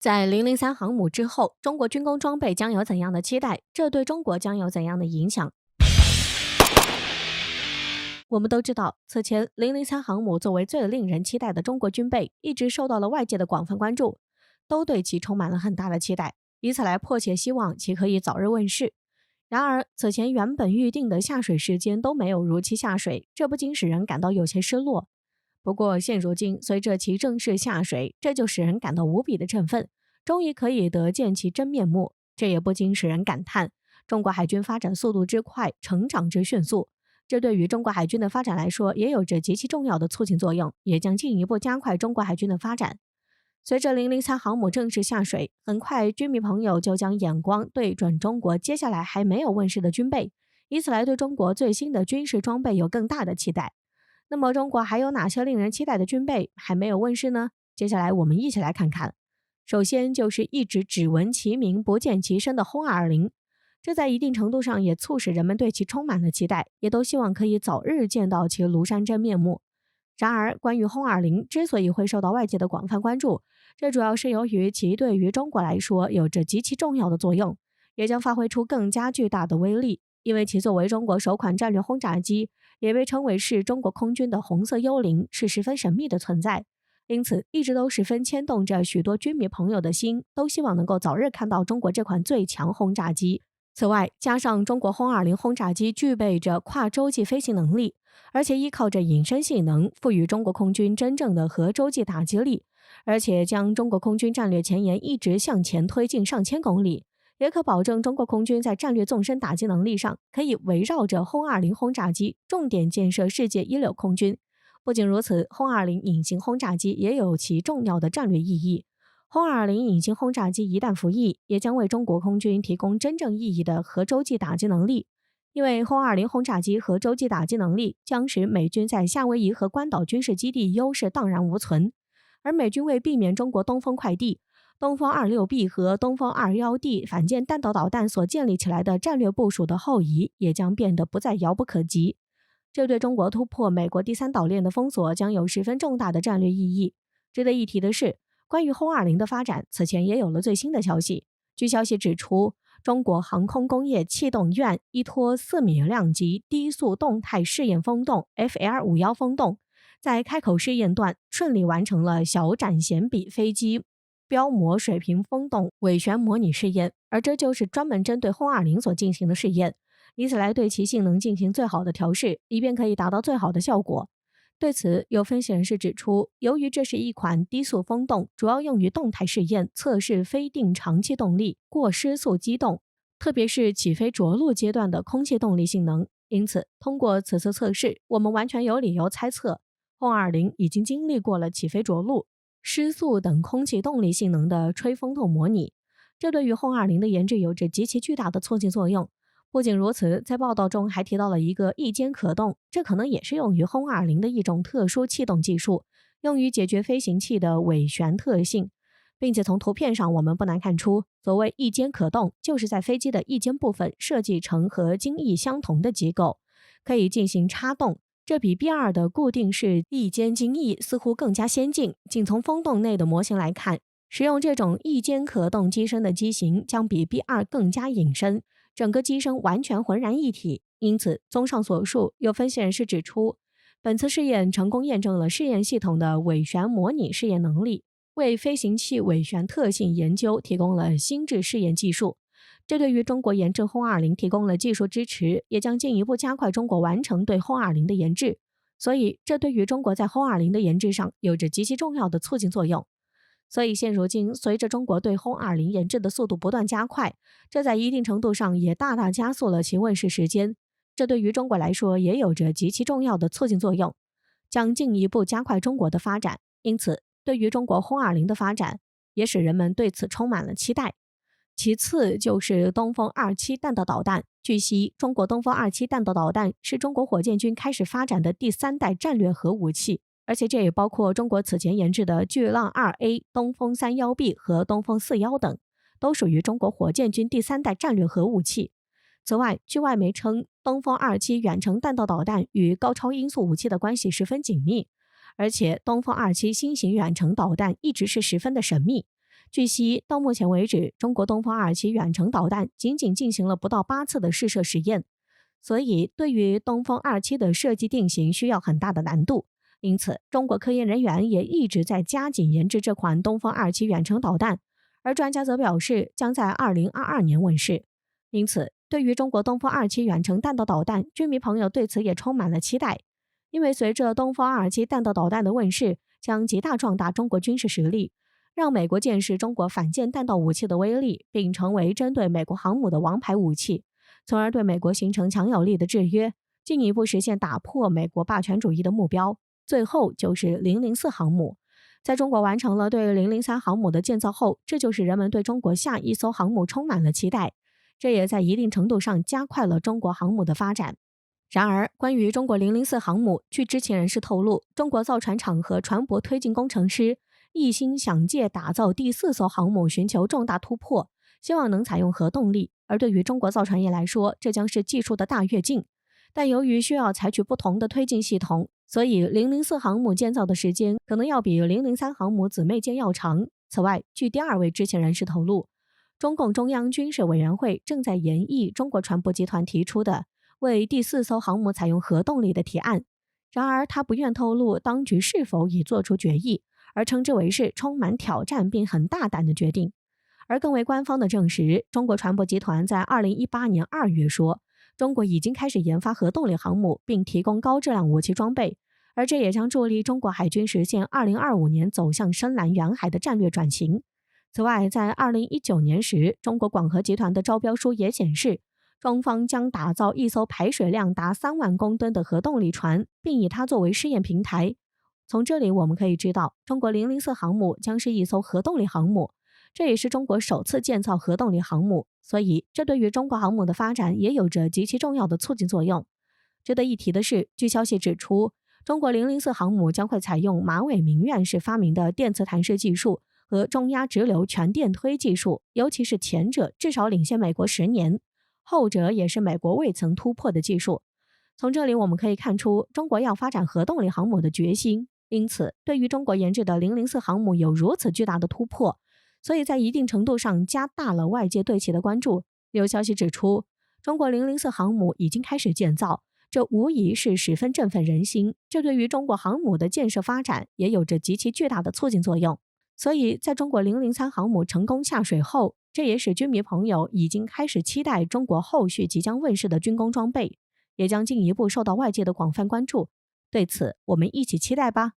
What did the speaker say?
在003航母之后，中国军工装备将有怎样的期待？这对中国将有怎样的影响？我们都知道，此前003航母作为最令人期待的中国军备，一直受到了外界的广泛关注，都对其充满了很大的期待，以此来迫切希望其可以早日问世。然而，此前原本预定的下水时间都没有如期下水，这不禁使人感到有些失落。不过，现如今随着其正式下水，这就使人感到无比的振奋，终于可以得见其真面目。这也不禁使人感叹，中国海军发展速度之快，成长之迅速。这对于中国海军的发展来说，也有着极其重要的促进作用，也将进一步加快中国海军的发展。随着003航母正式下水，很快军迷朋友就将眼光对准中国接下来还没有问世的军备，以此来对中国最新的军事装备有更大的期待。那么中国还有哪些令人期待的军备还没有问世呢？接下来我们一起来看看。首先就是一直只闻其名不见其身的轰220，这在一定程度上也促使人们对其充满了期待，也都希望可以早日见到其庐山真面目。然而，关于轰220之所以会受到外界的广泛关注，这主要是由于其对于中国来说有着极其重要的作用，也将发挥出更加巨大的威力。因为其作为中国首款战略轰炸机，也被称为是中国空军的红色幽灵，是十分神秘的存在。因此，一直都十分牵动着许多军迷朋友的心，都希望能够早日看到中国这款最强轰炸机。此外，加上中国轰220轰炸机具备着跨洲际飞行能力，而且依靠着隐身性能，赋予中国空军真正的核洲际打击力，而且将中国空军战略前沿一直向前推进上千公里，也可保证中国空军在战略纵深打击能力上可以围绕着轰220轰炸机重点建设世界一流空军。不仅如此，轰220隐形轰炸机也有其重要的战略意义。轰220隐形轰炸机一旦服役，也将为中国空军提供真正意义的核洲际打击能力。因为轰220轰炸机核洲际打击能力将使美军在夏威夷和关岛军事基地优势荡然无存，而美军为避免中国东风快递、东风 26B 和东风 21D 反舰弹道导弹所建立起来的战略部署的后移，也将变得不再遥不可及。这对中国突破美国第三岛链的封锁将有十分重大的战略意义。值得一提的是，关于轰220的发展，此前也有了最新的消息。据消息指出，中国航空工业气动院依托4米量级低速动态试验风洞 FL51 风洞，在开口试验段顺利完成了小展弦比飞机标模水平风洞尾旋模拟试验，而这就是专门针对轰220所进行的试验，以此来对其性能进行最好的调试，以便可以达到最好的效果。对此，有分析人士指出，由于这是一款低速风洞，主要用于动态试验测试非定长气动力、过失速机动，特别是起飞着陆阶段的空气动力性能。因此，通过此次测试，我们完全有理由猜测，轰220已经经历过了起飞着陆、失速等空气动力性能的吹风洞模拟，这对于轰220的研制有着极其巨大的促进作用。不仅如此，在报道中还提到了一个翼尖可动，这可能也是用于轰220的一种特殊气动技术，用于解决飞行器的尾旋特性。并且从图片上我们不难看出，所谓翼尖可动，就是在飞机的翼尖部分设计成和襟翼相同的结构，可以进行插动。这比 B2 的固定式翼尖襟翼似乎更加先进。仅从风洞内的模型来看，使用这种翼尖可动机身的机型将比 B2 更加隐身，整个机身完全浑然一体。因此，综上所述，有分析人士指出，本次试验成功验证了试验系统的尾旋模拟试验能力，为飞行器尾旋特性研究提供了心智试验技术。这对于中国研制轰220提供了技术支持，也将进一步加快中国完成对轰220的研制。所以，这对于中国在轰220的研制上有着极其重要的促进作用。所以现如今，随着中国对轰220研制的速度不断加快，这在一定程度上也大大加速了其问世时间。这对于中国来说也有着极其重要的促进作用，将进一步加快中国的发展。因此，对于中国轰220的发展，也使人们对此充满了期待。其次就是东风27弹道导弹。据悉，中国东风27弹道导弹是中国火箭军开始发展的第3代战略核武器，而且这也包括中国此前研制的巨浪 2A、东风 31B 和东风41等，都属于中国火箭军第3代战略核武器。此外，据外媒称，东风27远程弹道导弹与高超音速武器的关系十分紧密，而且东风27新型远程导弹一直是十分的神秘。据悉，到目前为止，中国东风2期远程导弹仅仅进行了不到8次的试射实验，所以对于东风2期的设计定型需要很大的难度。因此，中国科研人员也一直在加紧研制这款东风2期远程导弹，而专家则表示将在2022年问世。因此，对于中国东风2期远程弹道导弹，军迷朋友对此也充满了期待。因为随着东风2期弹道导弹的问世，将极大壮大中国军事实力，让美国见识中国反舰弹道武器的威力，并成为针对美国航母的王牌武器，从而对美国形成强有力的制约，进一步实现打破美国霸权主义的目标。最后就是004航母。在中国完成了对003航母的建造后，这就是人们对中国下一艘航母充满了期待，这也在一定程度上加快了中国航母的发展。然而，关于中国004航母，据知情人士透露，中国造船厂和船舶推进工程师一心想借打造第4艘航母寻求重大突破，希望能采用核动力，而对于中国造船业来说，这将是技术的大跃进。但由于需要采取不同的推进系统，所以004航母建造的时间可能要比003航母姊妹舰要长。此外，据第2位知情人士透露，中共中央军事委员会正在研议中国船舶集团提出的为第4艘航母采用核动力的提案。然而，他不愿透露当局是否已做出决议，而称之为是充满挑战并很大胆的决定。而更为官方的证实，中国船舶集团在2018年2月说，中国已经开始研发核动力航母，并提供高质量武器装备，而这也将助力中国海军实现2025年走向深蓝远海的战略转型。此外，在2019年时，中国广核集团的招标书也显示，中方将打造一艘排水量达3万公吨的核动力船，并以它作为试验平台。从这里我们可以知道，中国004航母将是一艘核动力航母，这也是中国首次建造核动力航母，所以这对于中国航母的发展也有着极其重要的促进作用。值得一提的是，据消息指出，中国004航母将会采用马伟明院士发明的电磁弹射技术和中压直流全电推技术，尤其是前者至少领先美国10年，后者也是美国未曾突破的技术。从这里我们可以看出中国要发展核动力航母的决心，因此对于中国研制的004航母有如此巨大的突破，所以在一定程度上加大了外界对其的关注。有消息指出，中国004航母已经开始建造，这无疑是十分振奋人心，这对于中国航母的建设发展也有着极其巨大的促进作用。所以在中国003航母成功下水后，这也使军迷朋友已经开始期待中国后续即将问世的军工装备，也将进一步受到外界的广泛关注。对此，我们一起期待吧。